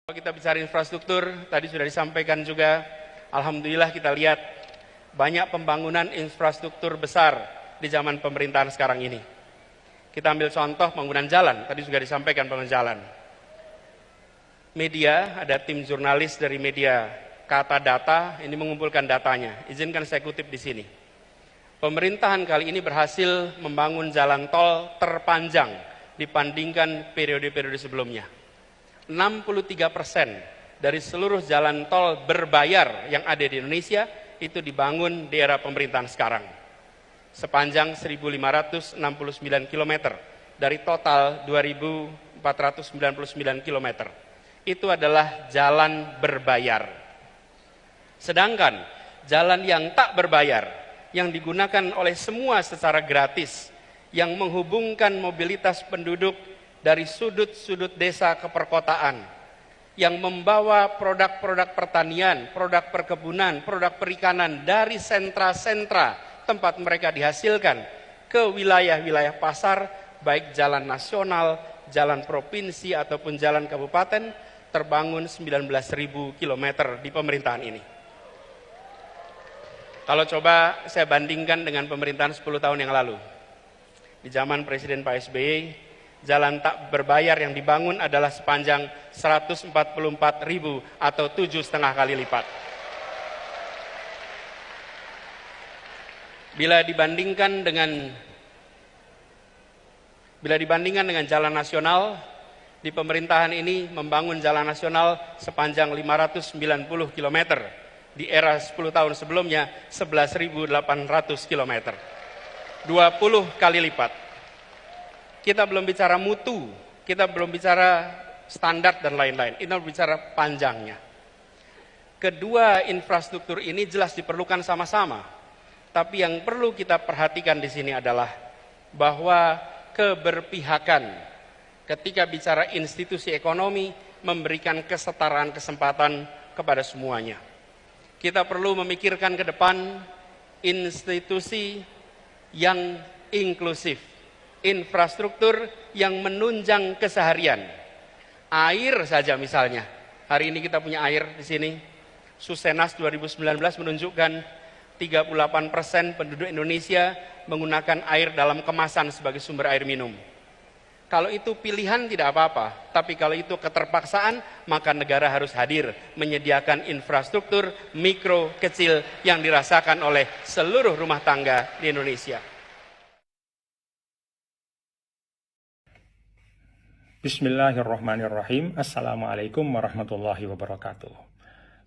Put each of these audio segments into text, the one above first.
Kalau kita bicara infrastruktur, tadi sudah disampaikan juga, alhamdulillah kita lihat banyak pembangunan infrastruktur besar di zaman pemerintahan sekarang ini. Kita ambil contoh pembangunan jalan, tadi juga disampaikan pembangunan jalan. Media, ada tim jurnalis dari media Kata Data, ini mengumpulkan datanya. Izinkan saya kutip di sini. Pemerintahan kali ini berhasil membangun jalan tol terpanjang dibandingkan periode-periode sebelumnya. 63% dari seluruh jalan tol berbayar yang ada di Indonesia itu dibangun di era pemerintahan sekarang. Sepanjang 1.569 km dari total 2.499 km. Itu adalah jalan berbayar. Sedangkan jalan yang tak berbayar, yang digunakan oleh semua secara gratis, yang menghubungkan mobilitas penduduk dari sudut-sudut desa ke perkotaan, yang membawa produk-produk pertanian, produk perkebunan, produk perikanan dari sentra-sentra tempat mereka dihasilkan ke wilayah-wilayah pasar, baik jalan nasional, jalan provinsi ataupun jalan kabupaten, terbangun 19.000 km di pemerintahan ini. Kalau coba saya bandingkan dengan pemerintahan 10 tahun yang lalu, di zaman Presiden Pak SBY, jalan tak berbayar yang dibangun adalah sepanjang 144.000 atau 7,5 kali lipat. Bila dibandingkan dengan jalan nasional, di pemerintahan ini membangun jalan nasional sepanjang 590 km. Di era 10 tahun sebelumnya 11.800 km. 20 kali lipat. Kita belum bicara mutu, kita belum bicara standar dan lain-lain. Kita bicara panjangnya. Kedua infrastruktur ini jelas diperlukan sama-sama. Tapi yang perlu kita perhatikan di sini adalah bahwa keberpihakan ketika bicara institusi ekonomi memberikan kesetaraan kesempatan kepada semuanya. Kita perlu memikirkan ke depan institusi yang inklusif. Infrastruktur yang menunjang keseharian. Air saja misalnya. Hari ini kita punya air di sini. Susenas 2019 menunjukkan 38% penduduk Indonesia menggunakan air dalam kemasan sebagai sumber air minum. Kalau itu pilihan tidak apa-apa, tapi kalau itu keterpaksaan, maka negara harus hadir menyediakan infrastruktur mikro kecil yang dirasakan oleh seluruh rumah tangga di Indonesia. Bismillahirrahmanirrahim. Assalamualaikum warahmatullahi wabarakatuh.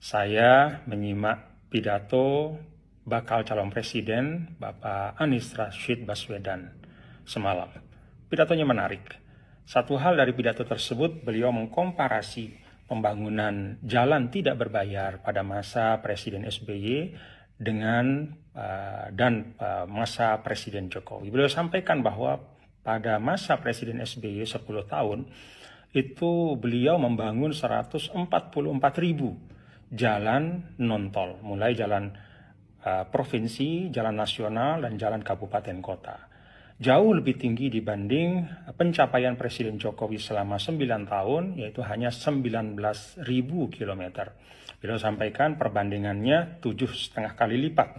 Saya menyimak pidato bakal calon presiden Bapak Anies Rashid Baswedan semalam. Pidatonya menarik. Satu hal dari pidato tersebut, beliau mengkomparasi pembangunan jalan tidak berbayar pada masa Presiden SBY dengan masa Presiden Jokowi. Beliau sampaikan bahwa pada masa Presiden SBY 10 tahun, itu beliau membangun 144.000 jalan non-tol, mulai jalan provinsi, jalan nasional, dan jalan kabupaten kota. Jauh lebih tinggi dibanding pencapaian Presiden Jokowi selama 9 tahun, yaitu hanya 19.000 kilometer. Beliau sampaikan perbandingannya 7,5 kali lipat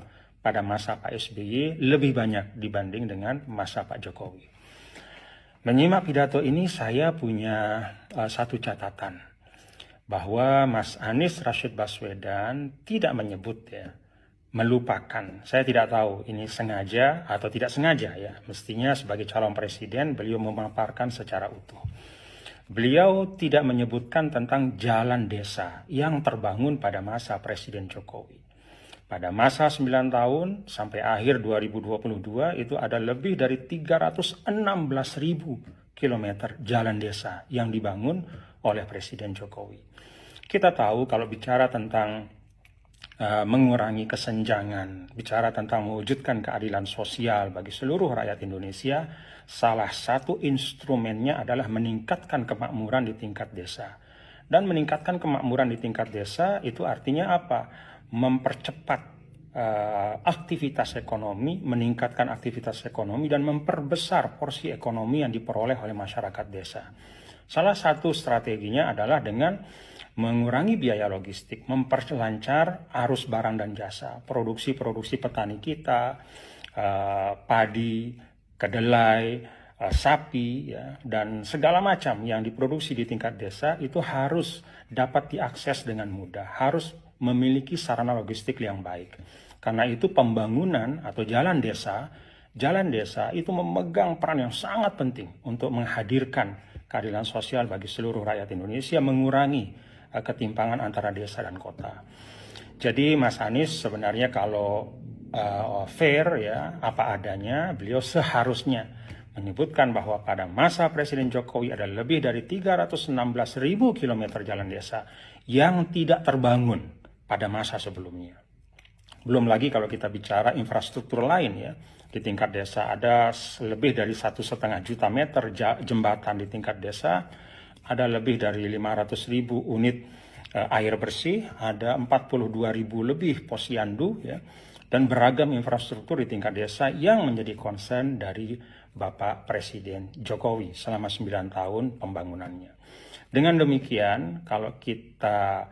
pada masa Pak SBY, lebih banyak dibanding dengan masa Pak Jokowi. Menyimak pidato ini saya punya satu catatan, bahwa Mas Anies Rashid Baswedan tidak menyebut melupakan. Saya tidak tahu ini sengaja atau tidak sengaja ya. Mestinya sebagai calon presiden beliau memaparkan secara utuh. Beliau tidak menyebutkan tentang jalan desa yang terbangun pada masa Presiden Jokowi. Pada masa 9 tahun sampai akhir 2022 itu ada lebih dari 316.000 kilometer jalan desa yang dibangun oleh Presiden Jokowi. Kita tahu kalau bicara tentang mengurangi kesenjangan, bicara tentang mewujudkan keadilan sosial bagi seluruh rakyat Indonesia, salah satu instrumennya adalah meningkatkan kemakmuran di tingkat desa. Dan meningkatkan kemakmuran di tingkat desa itu artinya apa? Mempercepat aktivitas ekonomi, meningkatkan aktivitas ekonomi, dan memperbesar porsi ekonomi yang diperoleh oleh masyarakat desa. Salah satu strateginya adalah dengan mengurangi biaya logistik, memperlancar arus barang dan jasa, produksi petani kita, padi, kedelai, sapi, ya, dan segala macam yang diproduksi di tingkat desa itu harus dapat diakses dengan mudah, harus memiliki sarana logistik yang baik. Karena itu pembangunan atau jalan desa itu memegang peran yang sangat penting untuk menghadirkan keadilan sosial bagi seluruh rakyat Indonesia, mengurangi ketimpangan antara desa dan kota. Jadi Mas Anies sebenarnya kalau fair ya apa adanya, beliau seharusnya menyebutkan bahwa pada masa Presiden Jokowi ada lebih dari 316.000 kilometer jalan desa yang tidak terbangun pada masa sebelumnya. Belum lagi kalau kita bicara infrastruktur lain ya, di tingkat desa ada lebih dari 1,5 juta meter jembatan di tingkat desa, ada lebih dari 500.000 unit air bersih, ada 42.000 lebih posyandu, ya, dan beragam infrastruktur di tingkat desa yang menjadi concern dari Bapak Presiden Jokowi selama 9 tahun pembangunannya. Dengan demikian, kalau kita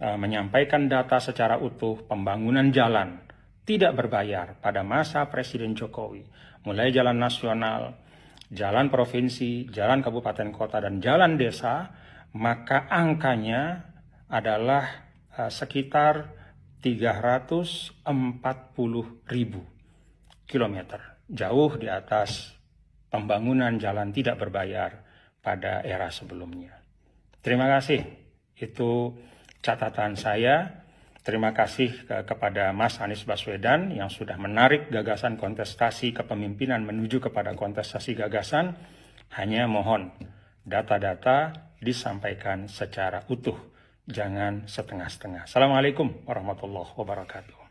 menyampaikan data secara utuh, pembangunan jalan tidak berbayar pada masa Presiden Jokowi, mulai jalan nasional, jalan provinsi, jalan kabupaten kota, dan jalan desa, maka angkanya adalah sekitar 340.000 kilometer. Jauh di atas pembangunan jalan tidak berbayar pada era sebelumnya. Terima kasih. Itu catatan saya. Terima kasih kepada Mas Anies Baswedan yang sudah menarik gagasan kontestasi kepemimpinan menuju kepada kontestasi gagasan. Hanya mohon data-data disampaikan secara utuh, jangan setengah-setengah. Assalamualaikum warahmatullahi wabarakatuh.